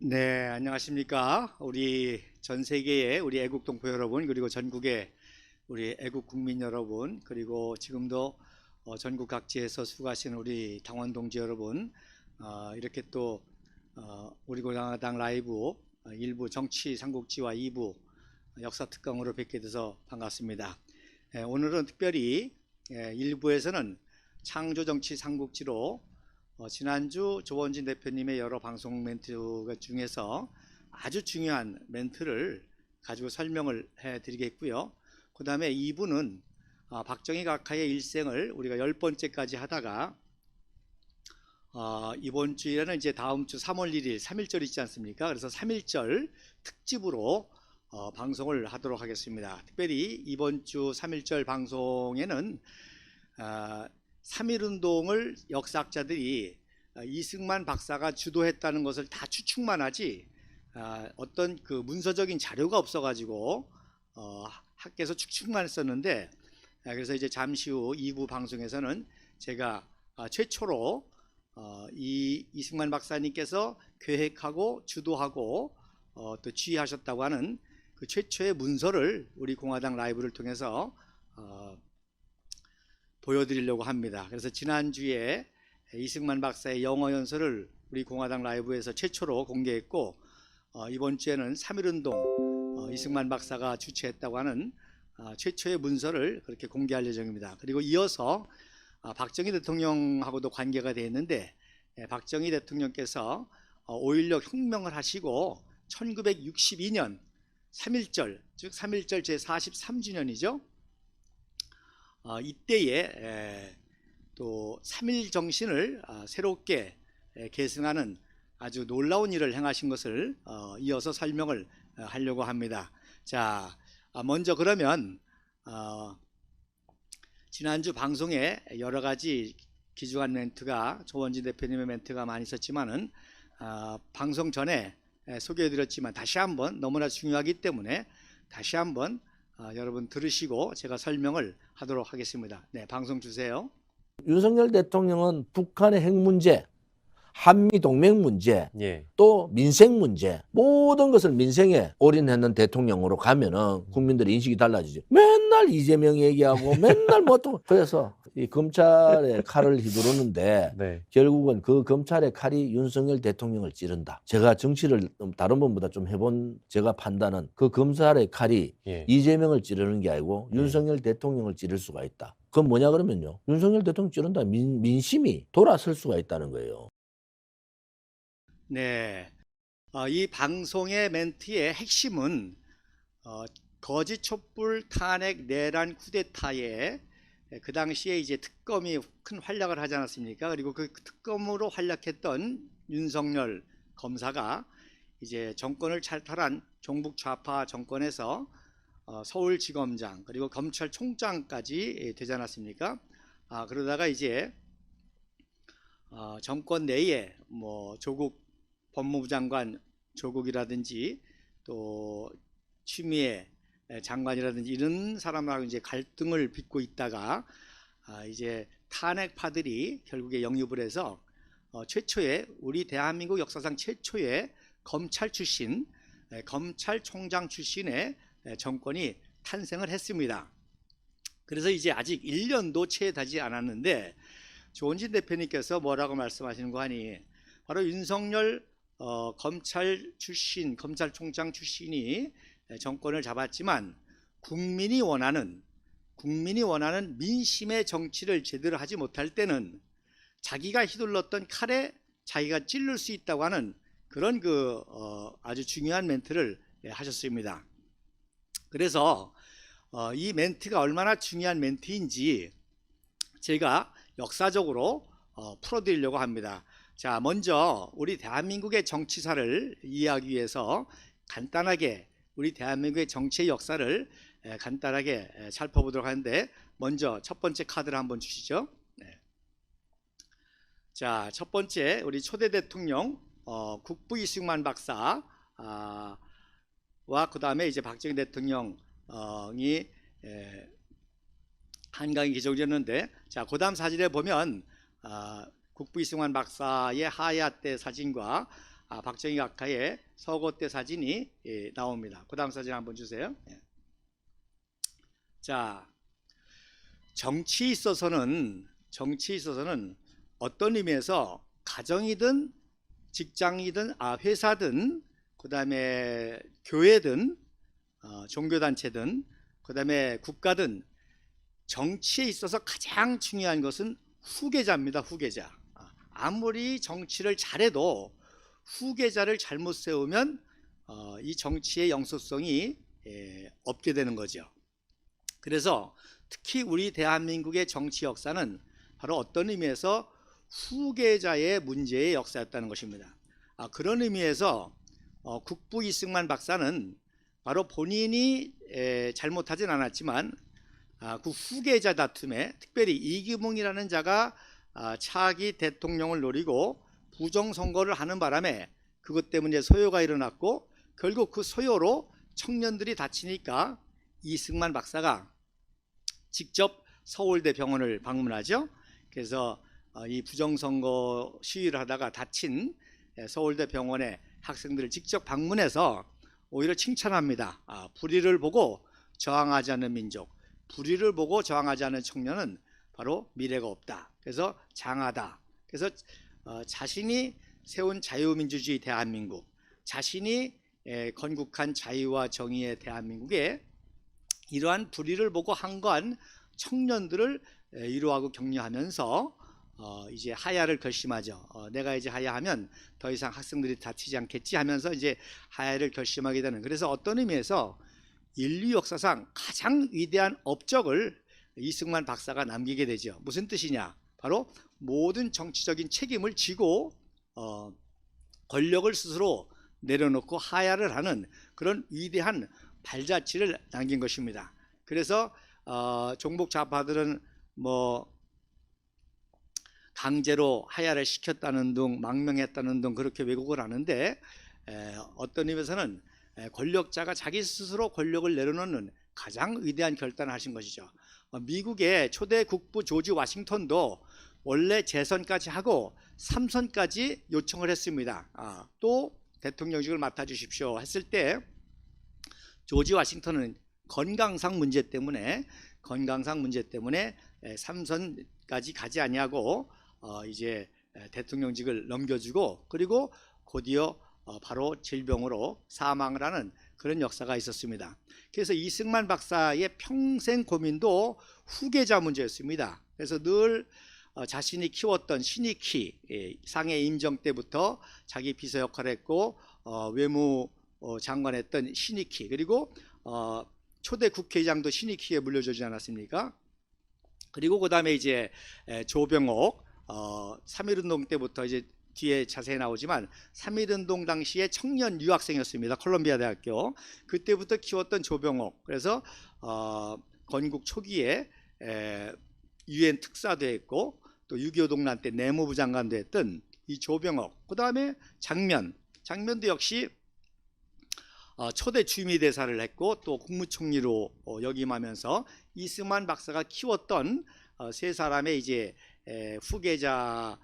네, 안녕하십니까. 우리 전 세계의 우리 애국 동포 여러분, 그리고 전국의 우리 애국 국민 여러분, 그리고 지금도 전국 각지에서 수고하시는 우리 당원 동지 여러분, 이렇게 또 우리 공화당 라이브 일부 정치 삼국지와 2부 역사 특강으로 뵙게 돼서 반갑습니다. 오늘은 특별히 1부에서는 창조 정치 삼국지로 지난주 조원진 대표님의 여러 방송 멘트 중에서 아주 중요한 멘트를 가지고 설명을 해드리겠고요. 그 다음에 2부는 박정희 각하의 일생을 우리가 10번째까지 하다가 이번 주에는 이제 다음 주 3월 1일 3.1절 있지 않습니까? 그래서 3.1절 특집으로 방송을 하도록 하겠습니다. 특별히 이번 주 3.1절 방송에는 3.1운동을 역사학자들이 이승만 박사가 주도했다는 것을 다 추측만 하지 어떤 그 문서적인 자료가 없어가지고 학계에서 추측만 했었는데, 그래서 이제 잠시 후 2부 방송에서는 제가 최초로 이승만 박사님께서 계획하고 주도하고 또 지휘하셨다고 하는 그 최초의 문서를 우리 공화당 라이브를 통해서 보여드리려고 합니다. 그래서 지난주에 이승만 박사의 영어 연설을 우리 공화당 라이브에서 최초로 공개했고, 이번 주에는 3.1운동 이승만 박사가 주최했다고 하는 최초의 문서를 그렇게 공개할 예정입니다. 그리고 이어서 박정희 대통령하고도 관계가 되어 있는데, 박정희 대통령께서 5.16 혁명을 하시고 1962년 3.1절, 즉 3.1절 제43주년이죠. 이때에 또 3.1 정신을 새롭게 계승하는 아주 놀라운 일을 행하신 것을 이어서 설명을 하려고 합니다. 자, 먼저 그러면 지난주 방송에 여러 가지 귀중한 멘트가, 조원진 대표님의 멘트가 많이 있었지만은 방송 전에 소개해드렸지만 다시 한번 너무나 중요하기 때문에 다시 한번 여러분 들으시고 제가 설명을 하도록 하겠습니다. 네, 방송 주세요. 윤석열 대통령은 북한의 핵 문제, 한미 동맹 문제, 또 민생 문제, 모든 것을 민생에 올인했는 대통령으로 가면은 국민들의 인식이 달라지죠. 맨날 이재명 얘기하고 맨날 뭐 또 그래서 이 검찰의 칼을 휘두르는데 결국은 그 검찰의 칼이 윤석열 대통령을 찌른다. 제가 정치를 다른 분보다 좀 해본 제가 판단은 그 검찰의 칼이 이재명을 찌르는 게 아니고 윤석열 대통령을 찌를 수가 있다. 그건 뭐냐 그러면요, 윤석열 대통령 찌른다 민심이 돌아설 수가 있다는 거예요. 네, 이 방송의 멘트의 핵심은 거짓 촛불 탄핵 내란 쿠데타에 그 당시에 이제 특검이 큰 활약을 하지 않았습니까? 그리고 그 특검으로 활약했던 윤석열 검사가 이제 정권을 탈탈한 종북 좌파 정권에서 서울지검장 그리고 검찰총장까지 되지 않았습니까? 그러다가 이제 정권 내에 뭐 조국 법무부 장관 조국이라든지 또 추미애 장관이라든지 이런 사람하고 이제 갈등을 빚고 있다가 이제 탄핵파들이 결국에 영입을 해서 최초의 우리 대한민국 역사상 최초의 검찰 출신 검찰총장 출신의 정권이 탄생을 했습니다. 그래서 이제 아직 1년도 채 되지 않았는데 조원진 대표님께서 뭐라고 말씀하시는 거 하니, 바로 윤석열 검찰 출신, 검찰총장 출신이 정권을 잡았지만 국민이 원하는 민심의 정치를 제대로 하지 못할 때는 자기가 휘둘렀던 칼에 자기가 찔릴 수 있다고 하는 그런 그 아주 중요한 멘트를 하셨습니다. 그래서 이 멘트가 얼마나 중요한 멘트인지 제가 역사적으로 풀어드리려고 합니다. 자, 먼저 우리 대한민국의 정치사를 이해하기 위해서 간단하게 우리 대한민국의 정치의 역사를 간단하게 살펴보도록 하는데, 먼저 첫 번째 카드를 한번 주시죠. 네. 자, 첫 번째 우리 초대 대통령 국부 이승만 박사 와 그 다음에 이제 박정희 대통령이 한강에 기록되었는데, 자, 그 다음 사진에 보면 국부 이승만 박사의 하야 때 사진과 박정희 각하의 서거 때 사진이 나옵니다. 그 다음 사진 한번 주세요. 자, 정치에 있어서는 어떤 의미에서 가정이든 직장이든 회사든 그다음에 교회든 종교단체든 그다음에 국가든 정치에 있어서 가장 중요한 것은 후계자입니다. 후계자. 아무리 정치를 잘해도 후계자를 잘못 세우면 이 정치의 영속성이 없게 되는 거죠. 그래서 특히 우리 대한민국의 정치 역사는 바로 어떤 의미에서 후계자의 문제의 역사였다는 것입니다. 그런 의미에서 국부 이승만 박사는 바로 본인이 잘못하진 않았지만 그 후계자 다툼에 특별히 이규봉이라는 자가 차기 대통령을 노리고 부정선거를 하는 바람에 그것 때문에 소요가 일어났고 결국 그 소요로 청년들이 다치니까 이승만 박사가 직접 서울대 병원을 방문하죠. 그래서 이 부정선거 시위를 하다가 다친 서울대 병원의 학생들을 직접 방문해서 오히려 칭찬합니다. 불의를 보고 저항하지 않는 민족, 불의를 보고 저항하지 않는 청년은 바로 미래가 없다. 그래서 장하다. 그래서 자신이 세운 자유민주주의 대한민국, 자신이 건국한 자유와 정의의 대한민국에 이러한 불의를 보고 항거한 청년들을 위로하고 격려하면서 이제 하야를 결심하죠. 내가 이제 하야하면 더 이상 학생들이 다치지 않겠지 하면서 이제 하야를 결심하게 되는, 그래서 어떤 의미에서 인류 역사상 가장 위대한 업적을 이승만 박사가 남기게 되죠. 무슨 뜻이냐? 바로 모든 정치적인 책임을 지고 권력을 스스로 내려놓고 하야를 하는 그런 위대한 발자취를 남긴 것입니다. 그래서 종북 좌파들은 뭐 강제로 하야를 시켰다는 등 망명했다는 등 그렇게 왜곡을 하는데 어떤 의미에서는 권력자가 자기 스스로 권력을 내려놓는 가장 위대한 결단을 하신 것이죠. 미국의 초대 국부 조지 워싱턴도 원래 재선까지 하고 3선까지 요청을 했습니다. 또 대통령직을 맡아주십시오 했을 때 조지 워싱턴은 건강상 문제 때문에 3선까지 가지 아니하고 이제 대통령직을 넘겨주고 그리고 곧이어 바로 질병으로 사망을 하는 그런 역사가 있었습니다. 그래서 이승만 박사의 평생 고민도 후계자 문제였습니다. 그래서 늘 자신이 키웠던 신익희 상해 임정 때부터 자기 비서 역할을 했고 외무 장관했던 신익희, 그리고 초대 국회의장도 신익희에 물려주지 않았습니까? 그리고 그 다음에 이제 조병옥 3.1운동 때부터 이제 뒤에 자세히 나오지만 3.1운동 당시에 청년 유학생이었습니다. 콜롬비아 대학교. 그때부터 키웠던 조병옥. 그래서 건국 초기에 유엔 특사도 했고 또 6.25 동란 때 내무부 장관도 했던 이 조병옥. 그 다음에 장면도 역시 초대 주미대사를 했고 또 국무총리로 역임하면서 이승만 박사가 키웠던 세 사람의 이제 후계자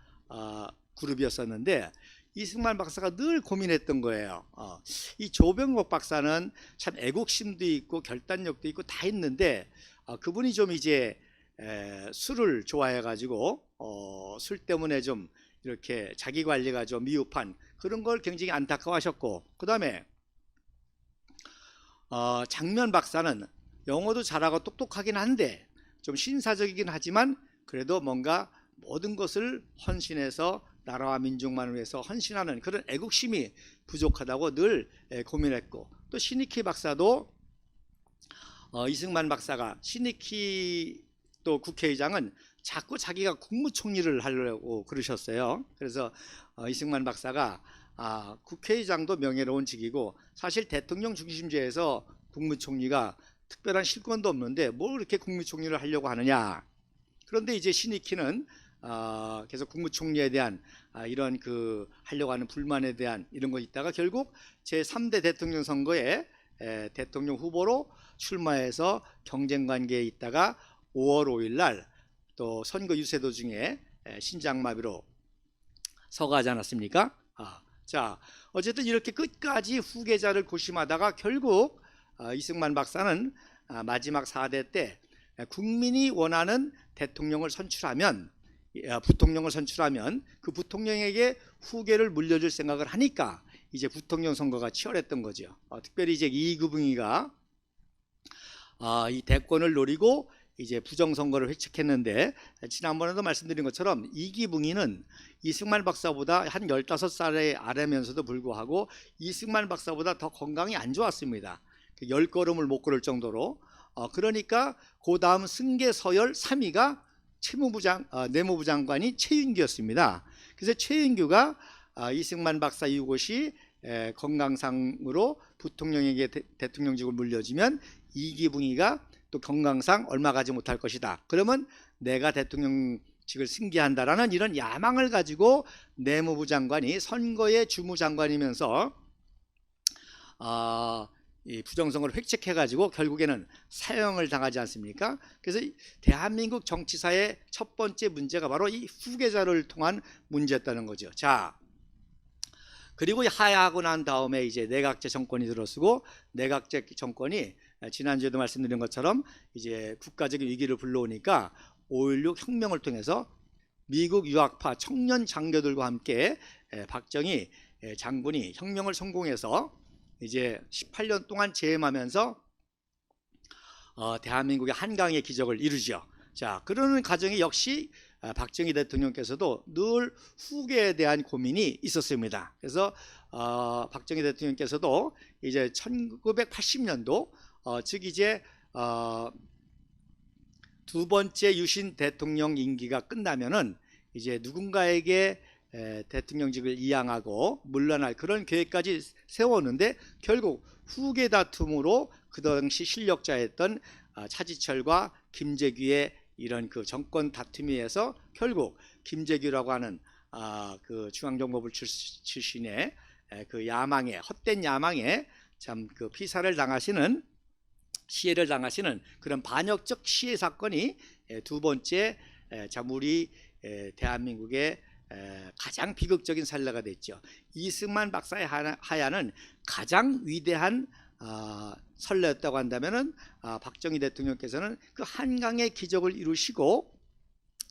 그룹이었었는데 이승만 박사가 늘 고민했던 거예요. 이 조병옥 박사는 참 애국심도 있고 결단력도 있고 다 있는데 그분이 좀 이제 술을 좋아해 가지고 술 때문에 좀 이렇게 자기 관리가 좀 미흡한 그런 걸 굉장히 안타까워하셨고, 그 다음에 장면 박사는 영어도 잘하고 똑똑하긴 한데 좀 신사적이긴 하지만 그래도 뭔가 모든 것을 헌신해서 나라와 민족만을 위해서 헌신하는 그런 애국심이 부족하다고 늘 고민했고, 또 신익희 박사도 이승만 박사가 신익희 또 국회의장은 자꾸 자기가 국무총리를 하려고 그러셨어요. 그래서 이승만 박사가 국회의장도 명예로운 직이고 사실 대통령 중심제에서 국무총리가 특별한 실권도 없는데 뭘 그렇게 국무총리를 하려고 하느냐. 그런데 이제 신익희는 계속 국무총리에 대한 이런 그 하려고 하는 불만에 대한 이런 거 있다가 결국 제3대 대통령 선거에 대통령 후보로 출마해서 경쟁 관계에 있다가 5월 5일 날 또 선거 유세 도중에 신장마비로 서거하지 않았습니까? 자, 어쨌든 이렇게 끝까지 후계자를 고심하다가 결국 이승만 박사는 마지막 4대 때 국민이 원하는 대통령을 선출하면, 부통령을 선출하면 그 부통령에게 후계를 물려줄 생각을 하니까 이제 부통령 선거가 치열했던 거죠. 특별히 이제 이기붕이가 이 대권을 노리고 이제 부정선거를 회칙했는데, 지난번에도 말씀드린 것처럼 이기붕이는 이승만 박사보다 한 15살의 아래면서도 불구하고 이승만 박사보다 더 건강이 안 좋았습니다. 10걸음을 못 걸을 정도로. 그러니까 그 다음 승계 서열 3위가 내무부 장관이 최윤규였습니다. 그래서 최윤규가 이승만 박사 이것이 건강상으로 부통령에게 대통령직을 물려주면 이기붕이가 또 건강상 얼마 가지 못할 것이다. 그러면 내가 대통령직을 승계한다라는 이런 야망을 가지고 내무부 장관이 선거의 주무장관이면서 이 부정선거를 획책해가지고 결국에는 사형을 당하지 않습니까? 그래서 대한민국 정치사의 첫 번째 문제가 바로 이 후계자를 통한 문제였다는 거죠. 자, 그리고 하야하고 난 다음에 이제 내각제 정권이 들어서고, 내각제 정권이 지난주에도 말씀드린 것처럼 이제 국가적인 위기를 불러오니까 5.16 혁명을 통해서 미국 유학파 청년 장교들과 함께 박정희 장군이 혁명을 성공해서 이제 18년 동안 재임하면서 대한민국의 한강의 기적을 이루죠. 자, 그러는 과정이 역시 박정희 대통령께서도 늘 후계에 대한 고민이 있었습니다. 그래서 박정희 대통령께서도 이제 1980년도 즉 이제 두 번째 유신 대통령 임기가 끝나면은 이제 누군가에게 대통령직을 이양하고 물러날 그런 계획까지 세웠는데, 결국 후계 다툼으로 그 당시 실력자였던 차지철과 김재규의 이런 그 정권 다툼에 의해서 결국 김재규라고 하는 그 중앙정보부 출신의 그 야망에, 헛된 야망에 참 그 피살을 당하시는, 시해를 당하시는 그런 반역적 시해 사건이 두 번째 참 우리 대한민국의 가장 비극적인 사례가 됐죠. 이승만 박사의 하야는 가장 위대한 선례였다고 한다면은 박정희 대통령께서는 그 한강의 기적을 이루시고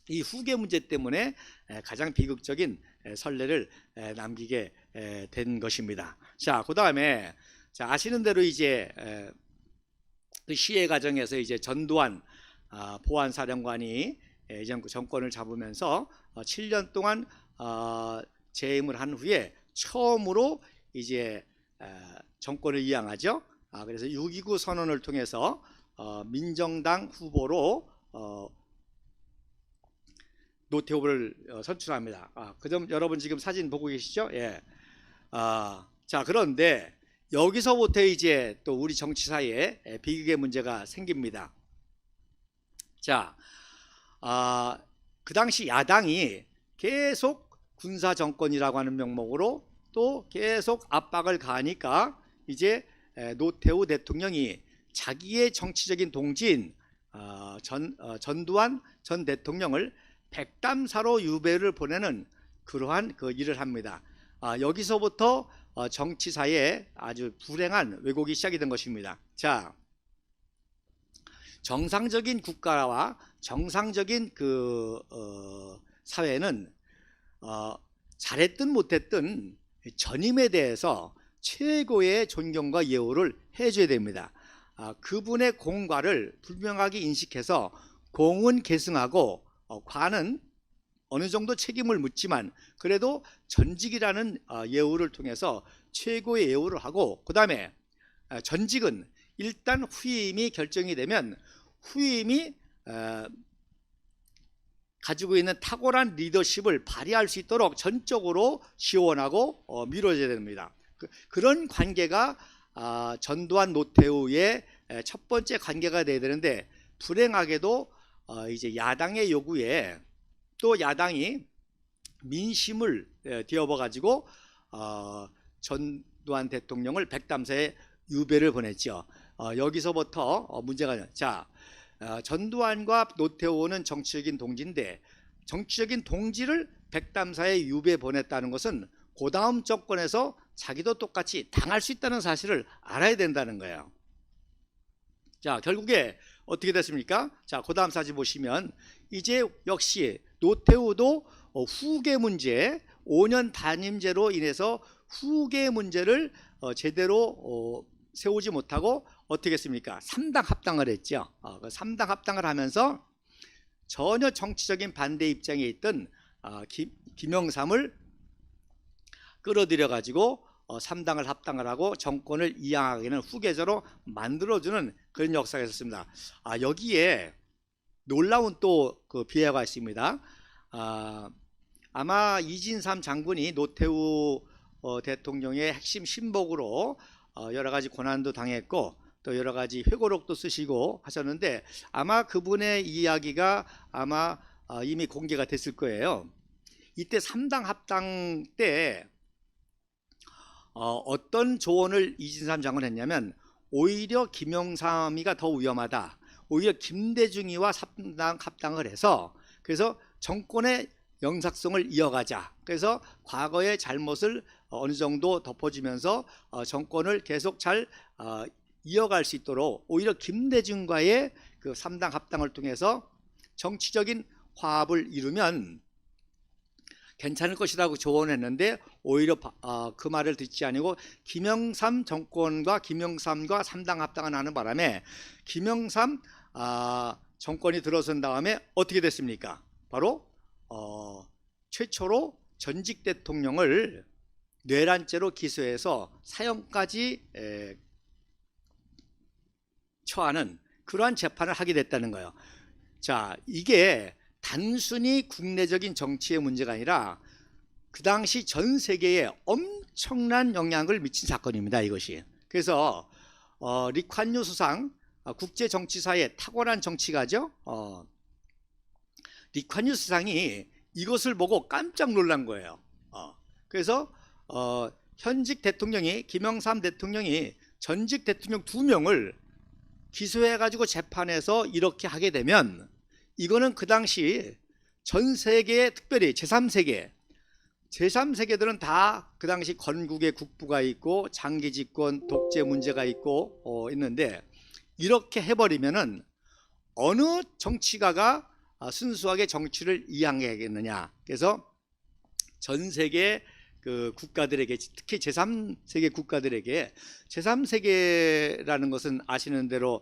이 후계 문제 때문에 가장 비극적인 선례를 남기게 된 것입니다. 자, 그 다음에 아시는 대로 이제 그 시해 과정에서 이제 전두환 보안사령관이 정권을 잡으면서 7년 동안 재임을 한 후에 처음으로 이제 정권을 이양하죠. 그래서 6.29 선언을 통해서 민정당 후보로 노태우를 선출합니다. 그 점 여러분 지금 사진 보고 계시죠? 예. 자, 그런데 여기서부터 이제 또 우리 정치사에 비극의 문제가 생깁니다. 자, 그 당시 야당이 계속 군사 정권이라고 하는 명목으로 또 계속 압박을 가하니까 이제 노태우 대통령이 자기의 정치적인 동지인 전두환 전 대통령을 백담사로 유배를 보내는 그러한 그 일을 합니다. 여기서부터 정치사에 아주 불행한 왜곡이 시작이 된 것입니다. 자, 정상적인 국가와 정상적인 그 사회는 잘했든 못했든 전임에 대해서 최고의 존경과 예우를 해줘야 됩니다. 그분의 공과를 분명하게 인식해서 공은 계승하고 과는 어느 정도 책임을 묻지만 그래도 전직이라는 예우를 통해서 최고의 예우를 하고, 그 다음에 전직은 일단 후임이 결정이 되면 후임이 가지고 있는 탁월한 리더십을 발휘할 수 있도록 전적으로 지원하고 밀어줘야 됩니다. 그런 관계가 전두환 노태우의 첫 번째 관계가 돼야 되는데, 불행하게도 이제 야당의 요구에 또 야당이 민심을 뒤엎어 가지고 전두환 대통령을 백담사에 유배를 보냈죠. 여기서부터 문제가, 자, 전두환과 노태우는 정치적인 동지인데 정치적인 동지를 백담사에 유배 보냈다는 것은 그 다음 정권에서 자기도 똑같이 당할 수 있다는 사실을 알아야 된다는 거예요. 자, 결국에 어떻게 됐습니까? 자, 그 다음 사진 보시면 이제 역시 노태우도 후계 문제, 5년 단임제로 인해서 후계 문제를 제대로 세우지 못하고 어떻게 했습니까? 3당 합당을 했죠. 3당 합당을 하면서 전혀 정치적인 반대 입장에 있던 김영삼을 끌어들여 가지고 3당을 합당을 하고 정권을 이양하기는 후계자로 만들어주는 그런 역사가 있었습니다. 여기에 놀라운 또 그 비화가 있습니다. 아마 이진삼 장군이 노태우 대통령의 핵심 신복으로 여러 가지 고난도 당했고 또 여러 가지 회고록도 쓰시고 하셨는데 아마 그분의 이야기가 아마 이미 공개가 됐을 거예요. 이때 3당 합당 때 어떤 조언을 이진삼 장군이 했냐면 오히려 김영삼이가 더 위험하다. 오히려 김대중이와 3당 합당을 해서 그래서 정권의 영삭성을 이어가자. 그래서 과거의 잘못을 어느 정도 덮어주면서 정권을 계속 잘 이어갈 수 있도록 오히려 김대중과의 그 3당 합당을 통해서 정치적인 화합을 이루면 괜찮을 것이라고 조언했는데 오히려 그 말을 듣지 아니고 김영삼 정권과 김영삼과 3당 합당을 하는 바람에 김영삼 정권이 들어선 다음에 어떻게 됐습니까? 바로 최초로 전직 대통령을 뇌란죄로 기소해서 사형까지 처하는 그러한 재판을 하게 됐다는 거예요. 자, 이게 단순히 국내적인 정치의 문제가 아니라 그 당시 전 세계에 엄청난 영향을 미친 사건입니다. 이것이. 그래서 리콴유 수상 국제 정치사의 탁월한 정치가죠. 리콴유 수상이 이것을 보고 깜짝 놀란 거예요. 그래서 현직 대통령이 김영삼 대통령이 전직 대통령 2명을 기소해가지고 재판에서 이렇게 하게 되면 이거는 그 당시 전 세계에 특별히 제3세계들은 다 그 당시 건국의 국부가 있고 장기 집권 독재 문제가 있고 있는데 이렇게 해버리면은 어느 정치가가 순수하게 정치를 이양해야겠느냐. 그래서 전 세계 그 국가들에게 특히 제3세계 국가들에게 제3세계라는 것은 아시는 대로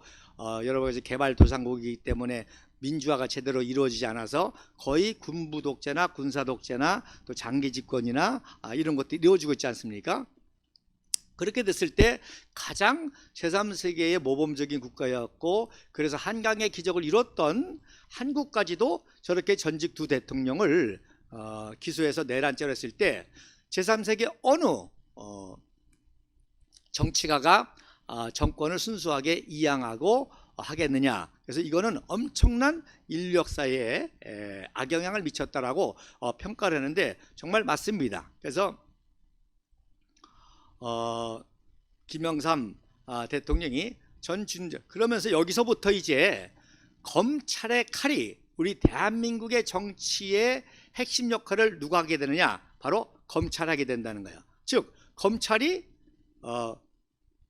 여러 가지 개발도상국이기 때문에 민주화가 제대로 이루어지지 않아서 거의 군부 독재나 군사 독재나 또 장기 집권이나 이런 것들이 이루어지고 있지 않습니까? 그렇게 됐을 때 가장 제3세계의 모범적인 국가였고 그래서 한강의 기적을 이뤘던 한국까지도 저렇게 전직 2 대통령을 기소해서 내란죄로 했을 때 제3세계 어느 정치가가 정권을 순수하게 이양하고 하겠느냐. 그래서 이거는 엄청난 인류 역사에 악영향을 미쳤다라고 평가를 하는데 정말 맞습니다. 그래서 김영삼 대통령이 그러면서 여기서부터 이제 검찰의 칼이 우리 대한민국의 정치의 핵심 역할을 누가 하게 되느냐? 바로 검찰이 하게 된다는 거예요. 즉 검찰이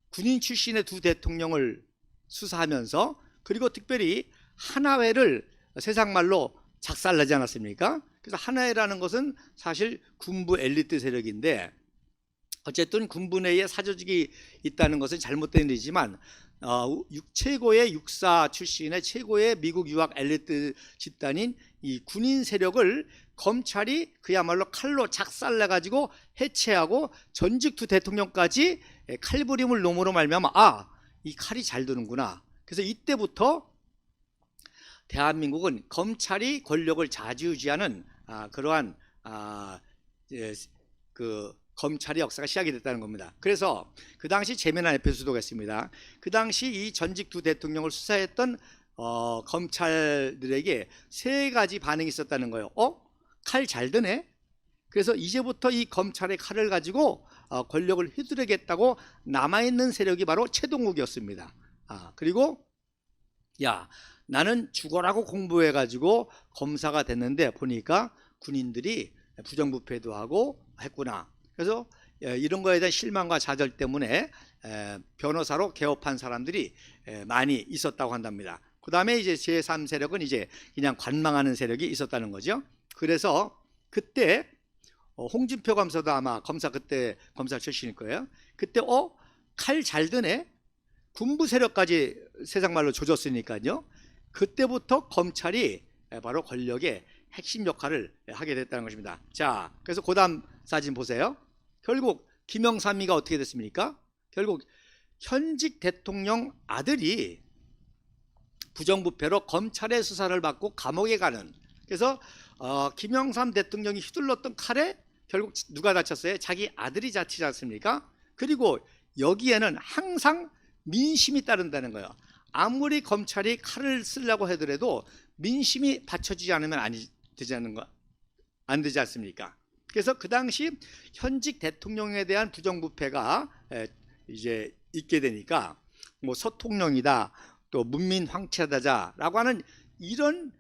군인 출신의 2 대통령을 수사하면서 그리고 특별히 하나회를 세상 말로 작살나지 않았습니까? 그래서 하나회라는 것은 사실 군부 엘리트 세력인데 어쨌든 군부 내에 사조직이 있다는 것은 잘못된 일이지만 최고의 육사 출신의 최고의 미국 유학 엘리트 집단인 이 군인 세력을 검찰이 그야말로 칼로 작살내 가지고 해체하고 전직 2 대통령까지 칼부림을 놈으로 말미암아 이 칼이 잘 드는구나. 그래서 이때부터 대한민국은 검찰이 권력을 좌지우지하는 그러한 그 검찰의 역사가 시작이 됐다는 겁니다. 그래서 그 당시 재미난 에피소드가 있습니다. 그 당시 이 전직 2 대통령을 수사했던 검찰들에게 3가지 반응이 있었다는 거예요. 칼 잘 드네? 그래서 이제부터 이 검찰의 칼을 가지고 권력을 휘두르겠다고 남아있는 세력이 바로 최동욱이었습니다. 그리고 야, 나는 죽어라고 공부해가지고 검사가 됐는데 보니까 군인들이 부정부패도 하고 했구나. 그래서 이런 거에 대한 실망과 좌절 때문에 변호사로 개업한 사람들이 많이 있었다고 한답니다. 그 다음에 이제 제3세력은 이제 그냥 관망하는 세력이 있었다는 거죠. 그래서 그때 홍준표 검사도 아마 검사 그때 검사 출신일 거예요. 그때 칼 잘 드네. 군부 세력까지 세상 말로 조졌으니까요. 그때부터 검찰이 바로 권력의 핵심 역할을 하게 됐다는 것입니다. 자, 그래서 그다음 사진 보세요. 결국 김영삼이가 어떻게 됐습니까? 결국 현직 대통령 아들이 부정부패로 검찰의 수사를 받고 감옥에 가는, 그래서 김영삼 대통령이 휘둘렀던 칼에 결국 누가 다쳤어요? 자기 아들이 다치지 않습니까? 그리고 여기에는 항상 민심이 따른다는 거예요. 아무리 검찰이 칼을 쓰려고 하더라도 민심이 받쳐주지 않으면 안 되지 않습니까? 그래서 그 당시 현직 대통령에 대한 부정부패가 이제 있게 되니까 뭐 서통령이다, 또 문민 황체다자라고 하는 이런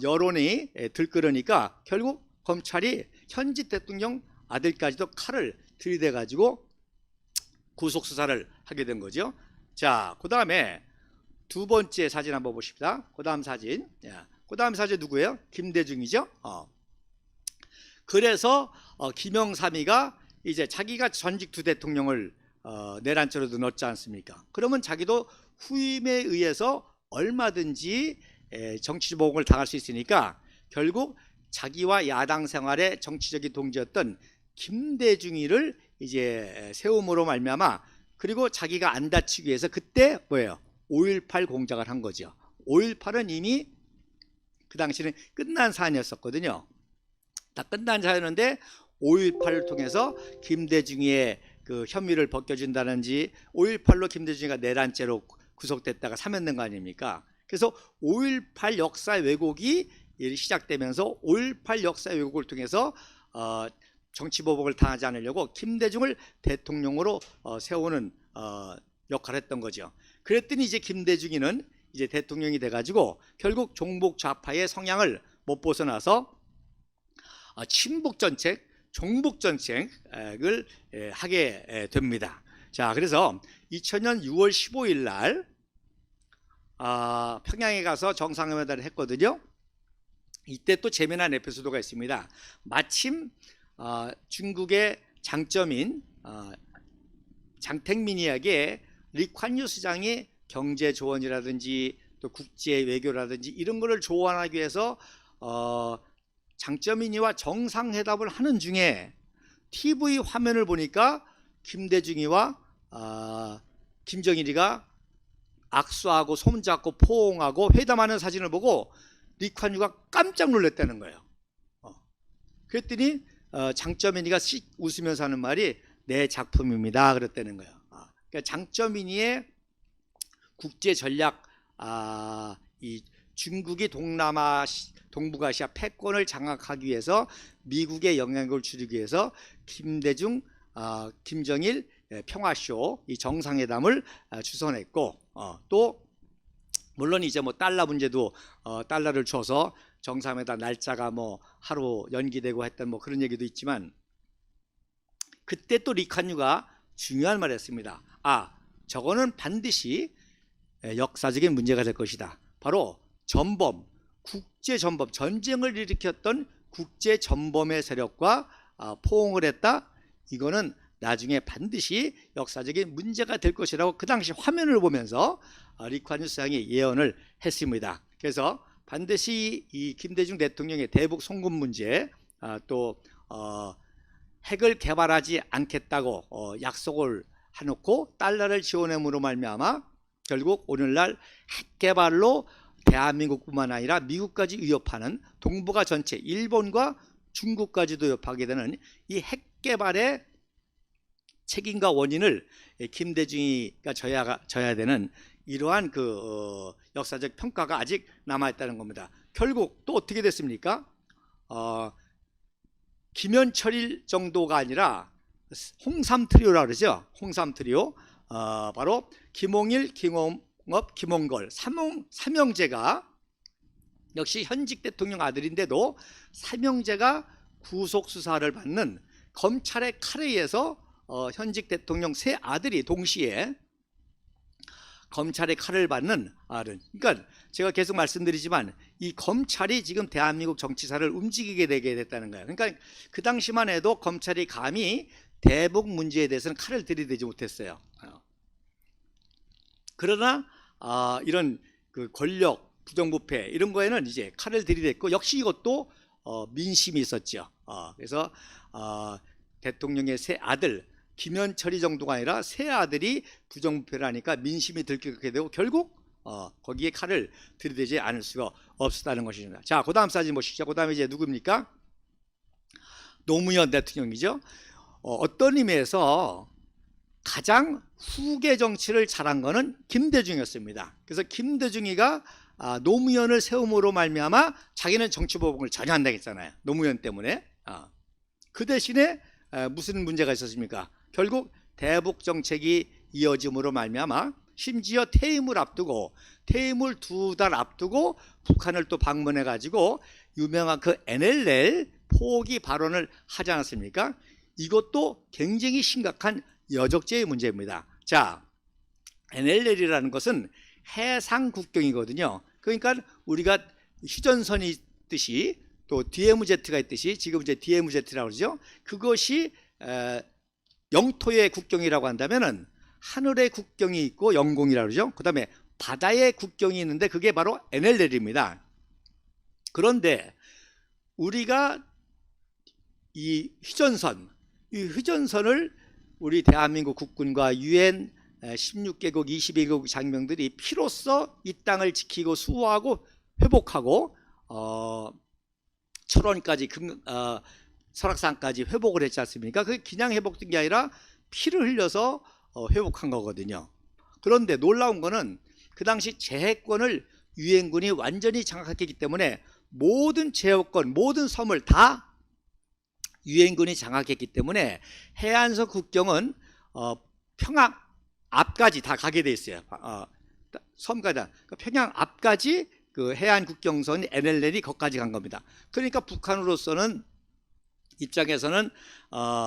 여론이 들끓으니까 결국 검찰이 현직 대통령 아들까지도 칼을 들이대 가지고 구속 수사를 하게 된 거죠. 자, 그 다음에 두 번째 사진 한번 보십시다. 그 다음 사진. 그 다음 사진 누구예요? 김대중이죠. 그래서 김영삼이가 이제 자기가 전직 두 대통령을 내란죄로도 넣었지 않습니까? 그러면 자기도 후임에 의해서 얼마든지 정치보복을 당할 수 있으니까 결국 자기와 야당 생활의 정치적인 동지였던 김대중이를 이제 세움으로 말미암아, 그리고 자기가 안 다치기 위해서 그때 뭐예요? 5.18 공작을 한 거죠. 5.18은 이미 그 당시는 끝난 사안이었었거든요. 다 끝난 사안이었는데 5.18을 통해서 김대중이의 그 혐의를 벗겨준다든지 5.18로 김대중이가 내란죄로 구속됐다가 사면된 거 아닙니까? 그래서 5.18 역사 왜곡이 시작되면서 5.18 역사 왜곡을 통해서 정치보복을 당하지 않으려고 김대중을 대통령으로 세우는 역할을 했던 거죠. 그랬더니 이제 김대중이는 이제 대통령이 돼가지고 결국 종북 좌파의 성향을 못 벗어나서 친북 정책, 종북 정책을 하게 됩니다. 자, 그래서 2000년 6월 15일 날 평양에 가서 정상회담을 했거든요. 이때 또 재미난 에피소드가 있습니다. 마침 중국의 장점인 장택민이에게 리콴유 수장이 경제 조언이라든지 또 국제 외교라든지 이런 거를 조언하기 위해서 장점인이와 정상회담을 하는 중에 TV 화면을 보니까 김대중이와 김정일이가 악수하고 손잡고 포옹하고 회담하는 사진을 보고 리콴유가 깜짝 놀랐다는 거예요. 그랬더니 장점인이가 씩 웃으면서 하는 말이 내 작품입니다 그랬다는 거예요. 그러니까 장점인이의 국제 전략, 이 중국이 동북아시아 패권을 장악하기 위해서 미국의 영향력을 줄이기 위해서 김대중, 김정일 평화쇼 이 정상회담을 주선했고, 또 물론 이제 뭐 달러 문제도 달러를 줘서 정상회담 날짜가 뭐 하루 연기되고 했던 뭐 그런 얘기도 있지만, 그때 또 리콴유가 중요한 말을 했습니다. 저거는 반드시 역사적인 문제가 될 것이다. 바로 전범, 국제 전범, 전쟁을 일으켰던 국제 전범의 세력과 포옹을 했다. 이거는 나중에 반드시 역사적인 문제가 될 것이라고 그 당시 화면을 보면서 리콴유 수장이 예언을 했습니다. 그래서 반드시 이 김대중 대통령의 대북 송금 문제, 또 핵을 개발하지 않겠다고 약속을 해놓고 달러를 지원함으로 말미암아 결국 오늘날 핵 개발로 대한민국뿐만 아니라 미국까지 위협하는 동북아 전체, 일본과 중국까지도 위협하게 되는 이 핵 개발의 책임과 원인을 김대중이가 져야 되는 이러한 그 역사적 평가가 아직 남아있다는 겁니다. 결국 또 어떻게 됐습니까? 김현철일 정도가 아니라 홍삼 트리오라고 그러죠. 홍삼 트리오. 바로 김홍일, 김홍업, 김홍걸 삼형제가 역시 현직 대통령 아들인데도 삼형제가 구속 수사를 받는 검찰의 칼에 의해서 현직 대통령 세 아들이 동시에 검찰의 칼을 받는 아들. 그러니까 제가 계속 말씀드리지만 이 검찰이 지금 대한민국 정치사를 움직이게 되게 됐다는 거예요. 그러니까 그 당시만 해도 검찰이 감히 대북 문제에 대해서는 칼을 들이대지 못했어요. 그러나 이런 그 권력, 부정부패 이런 거에는 이제 칼을 들이댔고, 역시 이것도 민심이 있었죠. 그래서 대통령의 세 아들 김현철이 정도가 아니라 세 아들이 부정부패를 하니까 민심이 들끓게 되고 결국 거기에 칼을 들이대지 않을 수가 없었다는 것입니다. 자, 그 다음 사진 보시죠. 그 다음에 이제 누굽니까? 노무현 대통령이죠. 어떤 의미에서 가장 후계 정치를 잘한 거는 김대중이었습니다. 그래서 김대중이가 노무현을 세움으로 말미암아 자기는 정치보복을 전혀 안 당했잖아요. 노무현 때문에. 그 대신에 무슨 문제가 있었습니까? 결국 대북 정책이 이어짐으로 말미암아 심지어 퇴임을 앞두고, 퇴임을 2달 앞두고 북한을 또 방문해 가지고 유명한 그 NLL 포기 발언을 하지 않았습니까? 이것도 굉장히 심각한 여적죄의 문제입니다. 자, NLL이라는 것은 해상 국경이거든요. 그러니까 우리가 휴전선이 있듯이 또 DMZ가 있듯이, 지금 이제 DMZ라고 그러죠. 그것이 영토의 국경이라고 한다면은 하늘의 국경이 있고 영공이라고 그러죠. 그다음에 바다의 국경이 있는데 그게 바로 NLL입니다. 그런데 우리가 이 휴전선을 우리 대한민국 국군과 UN 16개국 22개국 장병들이 피로써 이 땅을 지키고 수호하고 회복하고 철원까지 설악산까지 회복을 했지 않습니까? 그게 그냥 회복된 게 아니라 피를 흘려서 회복한 거거든요. 그런데 놀라운 거는 그 당시 제해권을 유엔군이 완전히 장악했기 때문에 모든 제해권, 모든 섬을 다 유엔군이 장악했기 때문에 해안선 국경은 평양 앞까지 다 가게 돼 있어요. 섬까지. 그러니까 평양 앞까지 그 해안 국경선 NLL이 거기까지 간 겁니다. 그러니까 북한으로서는 입장에서는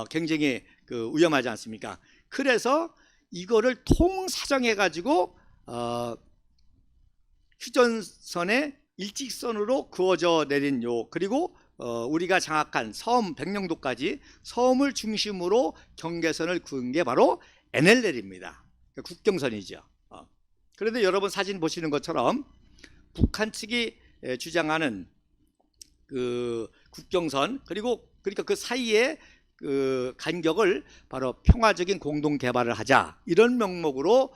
굉장히 그 위험하지 않습니까? 그래서 이거를 통사정해 가지고 휴전선의 일직선으로 그어져 내린 그리고 우리가 장악한 섬 백령도까지 섬을 중심으로 경계선을 그은 게 바로 NLL입니다. 그러니까 국경선이죠. 그런데 여러분 사진 보시는 것처럼 북한 측이 주장하는 그 국경선, 그러니까 그 사이에 그 간격을 바로 평화적인 공동 개발을 하자, 이런 명목으로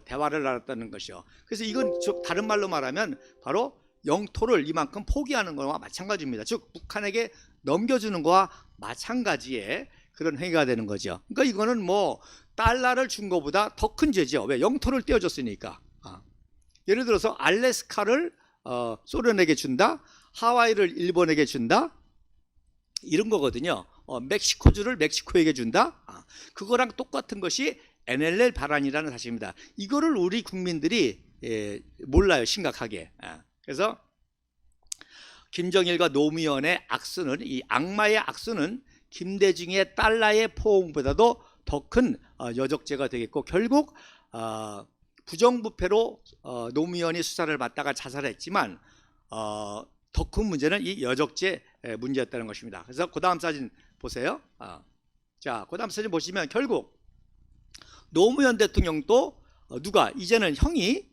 대화를 나눴다는 것이요. 그래서 이건 다른 말로 말하면 바로 영토를 이만큼 포기하는 것과 마찬가지입니다. 즉 북한에게 넘겨주는 것과 마찬가지의 그런 행위가 되는 거죠. 그러니까 이거는 뭐 달러를 준 것보다 더 큰 죄죠. 왜? 영토를 떼어줬으니까. 예를 들어서 알래스카를 소련에게 준다, 하와이를 일본에게 준다, 이런 거거든요. 멕시코주를 멕시코에게 준다. 그거랑 똑같은 것이 NLL 발언이라는 사실입니다. 이거를 우리 국민들이 몰라요, 심각하게. 그래서 김정일과 노무현의 악수는, 이 악마의 악수는 김대중의 달러의 포옹보다도 더 큰 여적죄가 되겠고, 결국 부정부패로 노무현이 수사를 받다가 자살했지만 더 큰 문제는 이 여적죄 문제였다는 것입니다. 그래서 그 다음 사진 보세요. 자, 그 다음 사진 보시면 결국 노무현 대통령도 이제는 형이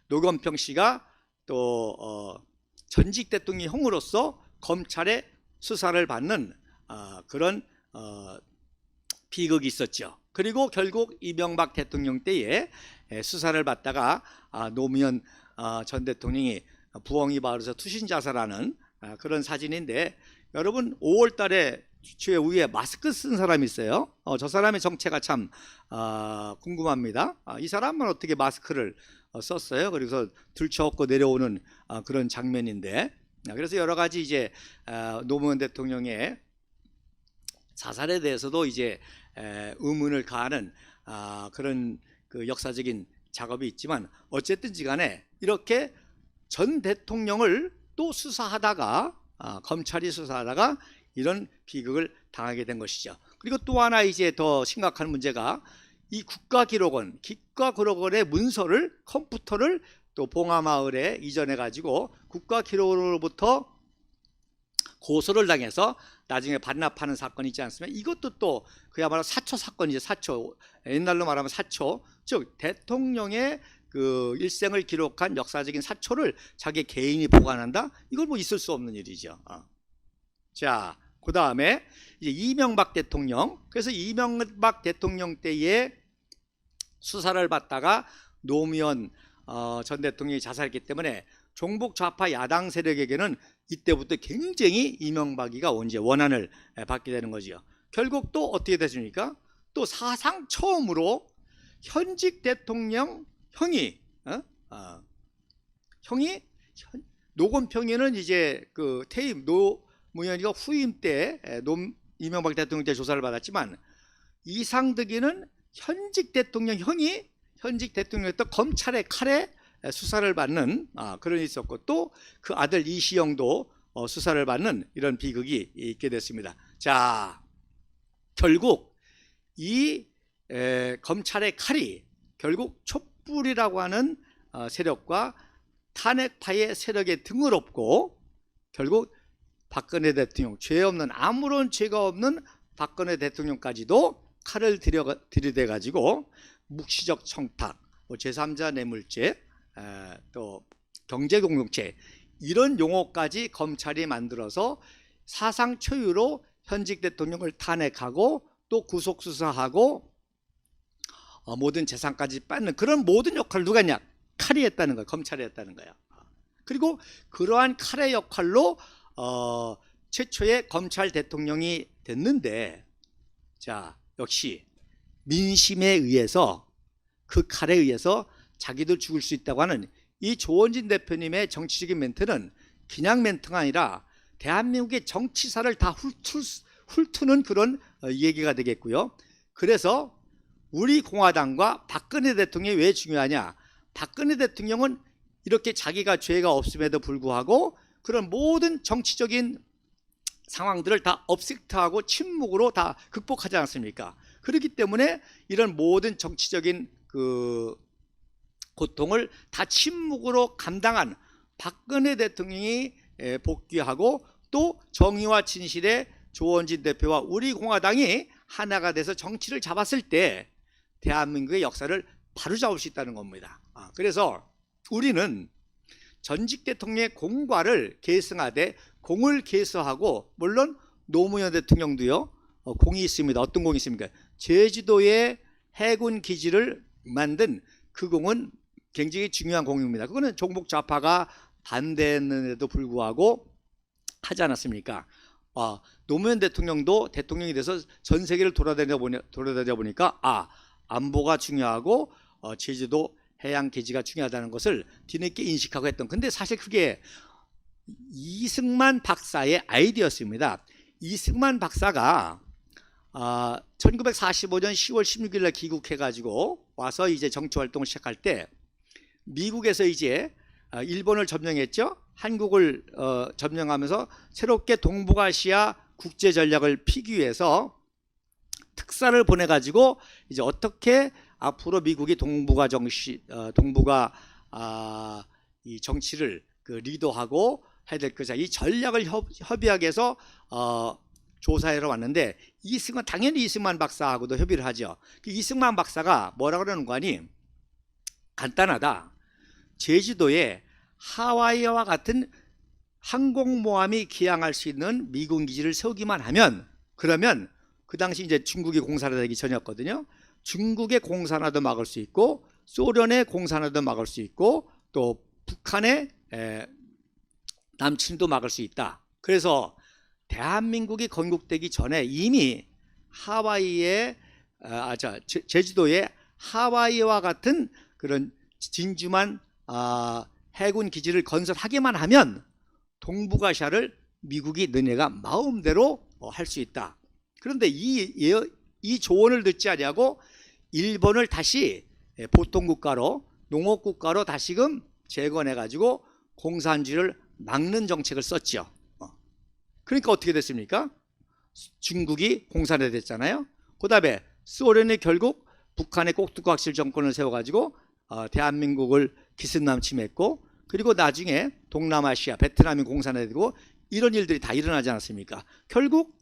노건평 씨가 또 전직 대통령 형으로서 검찰의 수사를 받는 그런 비극이 있었죠. 그리고 결국 이명박 대통령 때에 수사를 받다가 노무현 전 대통령이 부엉이 마을에서 투신 자살하는 그런 사진인데, 여러분 5월 달에 주에 위에 마스크 쓴 사람이 있어요. 저 사람의 정체가 참 궁금합니다. 이 사람은 어떻게 마스크를 썼어요? 그래서 들쳐업고 내려오는 그런 장면인데, 그래서 여러 가지 이제 노무현 대통령의 자살에 대해서도 이제 의문을 가하는 그런 그 역사적인 작업이 있지만, 어쨌든지 간에 이렇게 전 대통령을 또 수사하다가 검찰이 수사하다가 이런 비극을 당하게 된 것이죠. 그리고 또 하나 이제 더 심각한 문제가 이 국가기록원 문서를 컴퓨터를 또 봉하마을에 이전해 가지고 국가기록원으로부터 고소를 당해서 나중에 반납하는 사건이 있지 않습니까? 이것도 또 그야말로 사초 사건이죠. 사초. 옛날로 말하면 사초. 즉 대통령의 그 일생을 기록한 역사적인 사초를 자기 개인이 보관한다? 이건 뭐 있을 수 없는 일이죠. 자, 그 다음에 이제 이명박 대통령. 그래서 이명박 대통령 때에 수사를 받다가 노무현 전 대통령이 자살했기 때문에 종북 좌파 야당 세력에게는 이때부터 굉장히 이명박이가 언제 원한을 받게 되는 거죠. 결국 또 어떻게 됐습니까? 또 사상 처음으로 현직 대통령 형이 노건평에는 이제 그 퇴임 노무현이가 후임 때 이명박 대통령 때 조사를 받았지만 이상득이는 현직 대통령 형이 현직 대통령이었던 검찰의 칼에 수사를 받는 그런 일이 있었고 또 그 아들 이시영도 수사를 받는 이런 비극이 있게 됐습니다. 자, 결국 이 검찰의 칼이 결국 촛불이라고 하는 세력과 탄핵파의 세력에 등을 업고 결국 박근혜 대통령, 죄 없는 아무런 죄가 없는 박근혜 대통령까지도 칼을 들이대 가지고 묵시적 청탁, 제3자 뇌물죄, 또 경제공동체 이런 용어까지 검찰이 만들어서 사상 초유로 현직 대통령을 탄핵하고 또 구속수사하고 모든 재산까지 뺏는 그런 모든 역할을 누가 했냐? 칼이 했다는 거예요. 검찰이 했다는 거예요. 그리고 그러한 칼의 역할로 최초의 검찰 대통령이 됐는데 자, 역시 민심에 의해서 그 칼에 의해서 자기도 죽을 수 있다고 하는 이 조원진 대표님의 정치적인 멘트는 그냥 멘트가 아니라 대한민국의 정치사를 다 훑는 그런 얘기가 되겠고요. 그래서 우리 공화당과 박근혜 대통령이 왜 중요하냐? 박근혜 대통령은 이렇게 자기가 죄가 없음에도 불구하고 그런 모든 정치적인 상황들을 다 업섹트하고 침묵으로 다 극복하지 않습니까? 그렇기 때문에 이런 모든 정치적인 그 고통을 다 침묵으로 감당한 박근혜 대통령이 복귀하고 또 정의와 진실의 조원진 대표와 우리 공화당이 하나가 돼서 정치를 잡았을 때 대한민국의 역사를 바로잡을 수 있다는 겁니다. 그래서 우리는 전직 대통령의 공과를 계승하되 공을 계수하고 물론 노무현 대통령도요 공이 있습니다. 어떤 공이 있습니까? 제주도에 해군 기지를 만든 그 공은 굉장히 중요한 공입니다. 그거는 종북 좌파가 반대했는데도 불구하고 하지 않았습니까? 노무현 대통령도 대통령이 돼서 전 세계를 돌아다녀 보니까 안보가 중요하고 제주도 해양 기지가 중요하다는 것을 뒤늦게 인식하고 했던. 근데 사실 그게 이승만 박사의 아이디어였습니다. 이승만 박사가 1945년 10월 16일 날 귀국해 가지고 와서 이제 정치 활동을 시작할 때 미국에서 이제 일본을 점령했죠. 한국을 점령하면서 새롭게 동북아시아 국제 전략을 피기 위해서 특사를 보내 가지고 이제 어떻게 앞으로 미국이 동북아 이 정치를 그 리더하고 해야 될 것이다. 이 전략을 협의하기 위해서 조사하러 왔는데 당연히 이승만 박사하고도 협의를 하죠. 그 이승만 박사가 뭐라고 그러는 거 아니? 간단하다. 제주도에 하와이와 같은 항공모함이 기항할 수 있는 미군 기지를 세우기만 하면 그러면 그 당시 이제 중국이 공산화 되기 전이었거든요. 중국의 공산화도 막을 수 있고 소련의 공산화도 막을 수 있고 또 북한의 남침도 막을 수 있다. 그래서 대한민국이 건국되기 전에 이미 제주도에 하와이와 같은 그런 진주만 해군 기지를 건설하기만 하면 동북아시아를 미국이 너네가 마음대로 할 수 있다. 그런데 이 조언을 듣지 아니하고 일본을 다시 보통국가로 농업국가로 다시금 재건해 가지고 공산주의를 막는 정책을 썼죠. 그러니까 어떻게 됐습니까? 중국이 공산화됐잖아요. 그 다음에 소련이 결국 북한의 꼭두각실 정권을 세워가지고 대한민국을 기습남침했고, 그리고 나중에 동남아시아 베트남이 공산화되고 이런 일들이 다 일어나지 않았습니까? 결국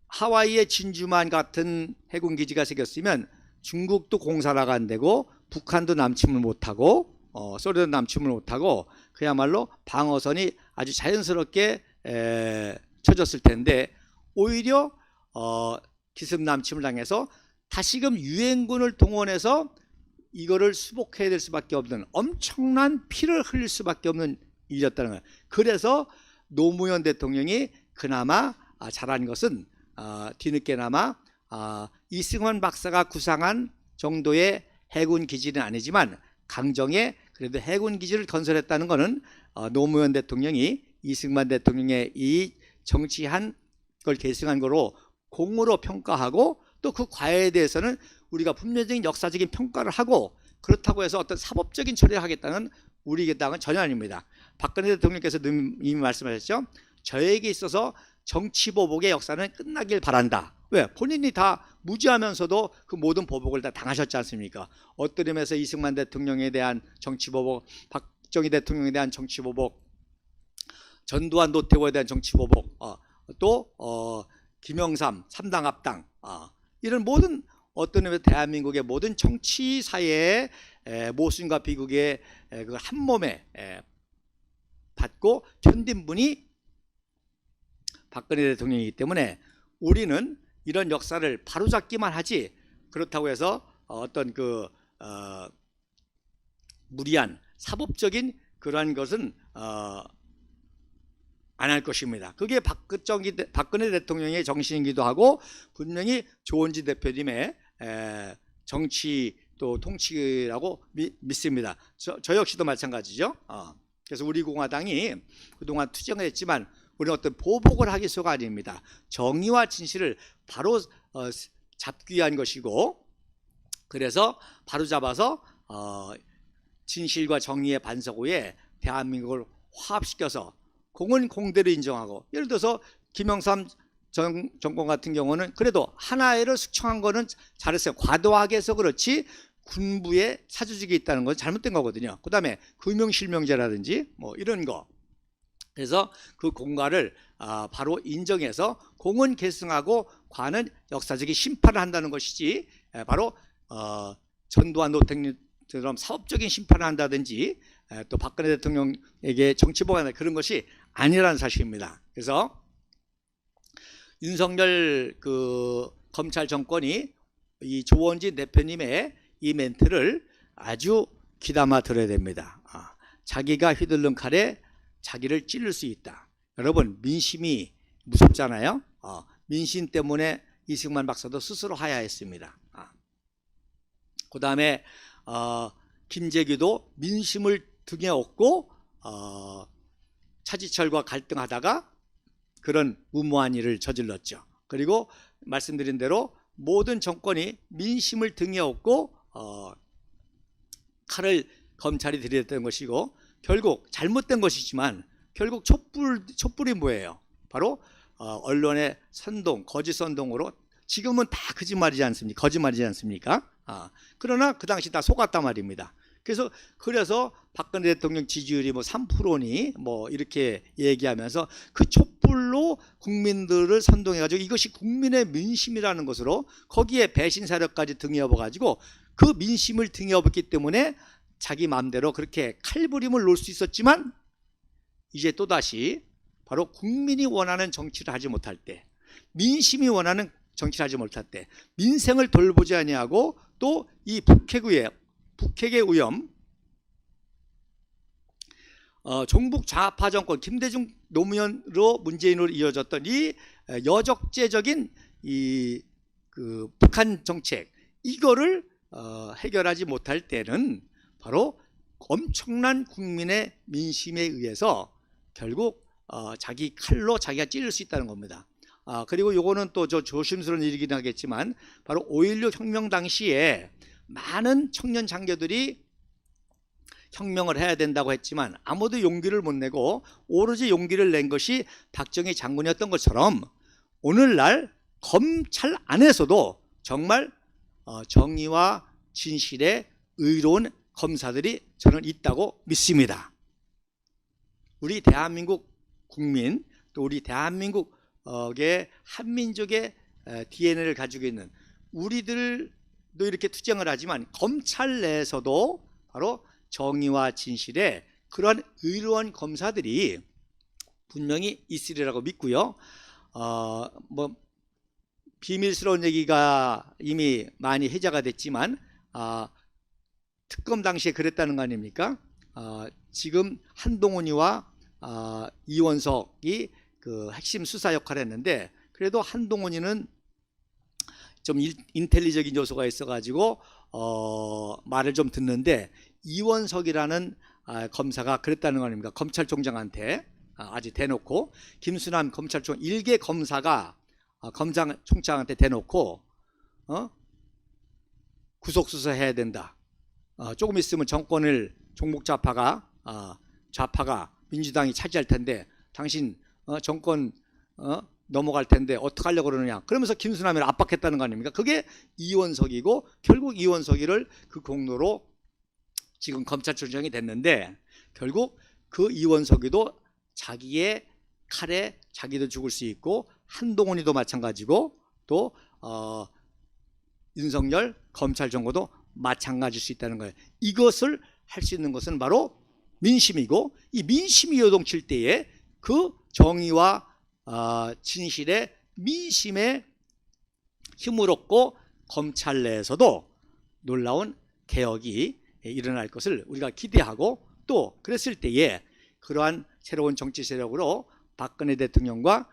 하와이의 진주만 같은 해군 기지가 생겼으면 중국도 공산화가 안 되고 북한도 남침을 못하고 소련도 남침을 못하고 그야말로 방어선이 아주 자연스럽게 쳐졌을 텐데, 오히려 기습 남침을 당해서 다시금 유엔군을 동원해서 이거를 수복해야 될 수밖에 없는, 엄청난 피를 흘릴 수밖에 없는 일이었다는 거예요. 그래서 노무현 대통령이 그나마 잘한 것은 뒤늦게나마 이승만 박사가 구상한 정도의 해군 기지는 아니지만 강정에 그래도 해군 기지를 건설했다는 것은 노무현 대통령이 이승만 대통령의 이 정치한 걸 계승한 거로 공으로 평가하고, 또 그 과외에 대해서는 우리가 분명적인 역사적인 평가를 하고, 그렇다고 해서 어떤 사법적인 처리를 하겠다는 우리 당은 전혀 아닙니다. 박근혜 대통령께서 이미 말씀하셨죠. 저에게 있어서 정치보복의 역사는 끝나길 바란다. 왜? 본인이 다 무지하면서도 그 모든 보복을 다 당하셨지 않습니까? 어떤 의미에서 이승만 대통령에 대한 정치보복, 박정희 대통령에 대한 정치보복, 전두환 노태우에 대한 정치보복, 또 김영삼 3당 합당, 이런 모든 어떤 의미에서 대한민국의 모든 정치사회의 모순과 비극의 그 한 몸에 받고 견딘 분이 박근혜 대통령이기 때문에 우리는 이런 역사를 바로잡기만 하지, 그렇다고 해서 어떤 그 무리한 사법적인 그러한 것은 안 할 것입니다. 그게 박근혜 대통령의 정신이기도 하고, 분명히 조원진 대표님의 정치 또 통치라고 믿습니다. 저 역시도 마찬가지죠. 그래서 우리 공화당이 그동안 투쟁을 했지만 우리는 어떤 보복을 하기 위해서가 아닙니다. 정의와 진실을 바로 잡기 위한 것이고, 그래서 바로 잡아서 진실과 정의의 반석 후에 대한민국을 화합시켜서 공은 공대로 인정하고, 예를 들어서 김영삼 정권 같은 경우는 그래도 하나를 숙청한 거는 잘했어요. 과도하게 해서 그렇지 군부의 사조직이 있다는 건 잘못된 거거든요. 그 다음에 금융실명제라든지 뭐 이런 거. 그래서 그 공과를 바로 인정해서 공은 계승하고 과는 역사적인 심판을 한다는 것이지, 바로 전두환 노태우처럼 사업적인 심판을 한다든지 또 박근혜 대통령에게 정치보복하는 그런 것이 아니라는 사실입니다. 그래서 윤석열 그 검찰 정권이 이 조원진 대표님의 이 멘트를 아주 귀담아 들어야 됩니다. 자기가 휘둘른 칼에 자기를 찌를 수 있다. 여러분, 민심이 무섭잖아요. 민심 때문에 이승만 박사도 스스로 하야했습니다. 그 다음에 김재규도 민심을 등에 업고 차지철과 갈등하다가 그런 무모한 일을 저질렀죠. 그리고 말씀드린 대로 모든 정권이 민심을 등에 업고 칼을 검찰이 들이댔던 것이고, 결국 잘못된 것이지만 결국 촛불이 뭐예요? 바로 언론의 선동, 거짓 선동으로 지금은 다 거짓말이지 않습니까? 그러나 그 당시 다 속았단 말입니다. 그래서 박근혜 대통령 지지율이 뭐 3%니 뭐 이렇게 얘기하면서 그 촛불로 국민들을 선동해가지고 이것이 국민의 민심이라는 것으로 거기에 배신 사력까지 등에 업어가지고 그 민심을 등에 업었기 때문에 자기 마음대로 그렇게 칼부림을 놓을 수 있었지만, 이제 또다시 바로 국민이 원하는 정치를 하지 못할 때, 민심이 원하는 정치를 하지 못할 때, 민생을 돌보지 아니하고 또 이 북핵의 위험, 종북 좌파 정권 김대중 노무현으로 문재인으로 이어졌던 이 여적재적인 이 그 북한 정책, 이거를 해결하지 못할 때는 바로 엄청난 국민의 민심에 의해서 결국 자기 칼로 자기가 찌를 수 있다는 겁니다. 그리고 요거는 또 저 조심스러운 일이긴 하겠지만, 바로 5.16 혁명 당시에 많은 청년 장교들이 혁명을 해야 된다고 했지만 아무도 용기를 못 내고 오로지 용기를 낸 것이 박정희 장군이었던 것처럼 오늘날 검찰 안에서도 정말 정의와 진실에 의로운 검사들이 저는 있다고 믿습니다. 우리 대한민국 국민 또 우리 대한민국의 한민족의 DNA를 가지고 있는 우리들도 이렇게 투쟁을 하지만 검찰 내에서도 바로 정의와 진실에 그러한 의로운 검사들이 분명히 있으리라고 믿고요. 뭐 비밀스러운 얘기가 이미 많이 회자가 됐지만 특검 당시에 그랬다는 거 아닙니까? 지금 한동훈이와 이원석이 그 핵심 수사 역할을 했는데 그래도 한동훈이는 좀 인텔리적인 요소가 있어가지고 말을 좀 듣는데 이원석이라는 검사가 그랬다는 거 아닙니까? 검찰총장한테 아주 대놓고 김수남 검찰총 1개 검사가 검찰총장한테 대놓고 구속수사해야 된다. 조금 있으면 정권을 종북좌파가 민주당이 차지할 텐데 당신 정권 넘어갈 텐데 어떡하려고 그러느냐. 그러면서 김수남을 압박했다는 거 아닙니까? 그게 이원석이고 결국 이원석이를 그 공로로 지금 검찰총장이 됐는데 결국 그 이원석이도 자기의 칼에 자기도 죽을 수 있고 한동훈이도 마찬가지고 또 윤석열 검찰 정보도 마찬가지일 수 있다는 거예요. 이것을 할 수 있는 것은 바로 민심이고 이 민심이 요동칠 때에 그 정의와 진실의 민심에 힘을 얻고 검찰 내에서도 놀라운 개혁이 일어날 것을 우리가 기대하고 또 그랬을 때에 그러한 새로운 정치 세력으로 박근혜 대통령과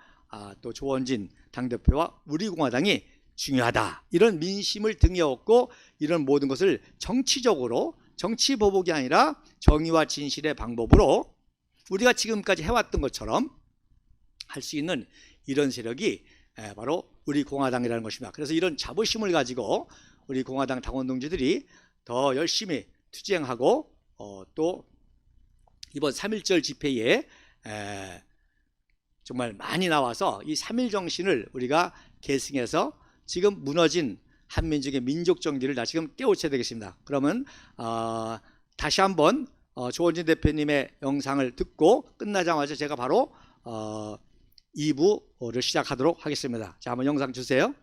또 조원진 당대표와 우리공화당이 중요하다. 이런 민심을 등에 업고 이런 모든 것을 정치적으로 정치 보복이 아니라 정의와 진실의 방법으로 우리가 지금까지 해왔던 것처럼 할 수 있는 이런 세력이 바로 우리 공화당이라는 것입니다. 그래서 이런 자부심을 가지고 우리 공화당 당원 동지들이 더 열심히 투쟁하고 또 이번 3.1절 집회에 정말 많이 나와서 이 3.1 정신을 우리가 계승해서 지금 무너진 한민족의 민족 정기를 다시금 깨우쳐야 되겠습니다. 그러면 다시 한번 조원진 대표님의 영상을 듣고 끝나자마자 제가 바로 2부를 시작하도록 하겠습니다. 자, 한번 영상 주세요.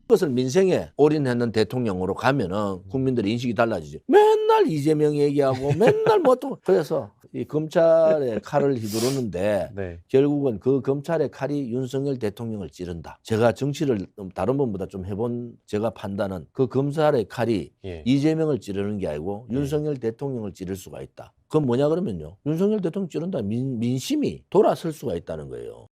그것을 민생에 올인했는 대통령으로 가면은 국민들의 인식이 달라지죠. 맨날 이재명 얘기하고 맨날 뭐 또 그래서 이 검찰의 칼을 휘두르는데 네. 결국은 그 검찰의 칼이 윤석열 대통령을 찌른다. 제가 정치를 다른 분보다 좀 해본 제가 판단은 그 검찰의 칼이 예. 이재명을 찌르는 게 아니고 윤석열 대통령을 찌를 수가 있다. 그건 뭐냐 그러면요. 윤석열 대통령 찌른다 민심이 돌아설 수가 있다는 거예요.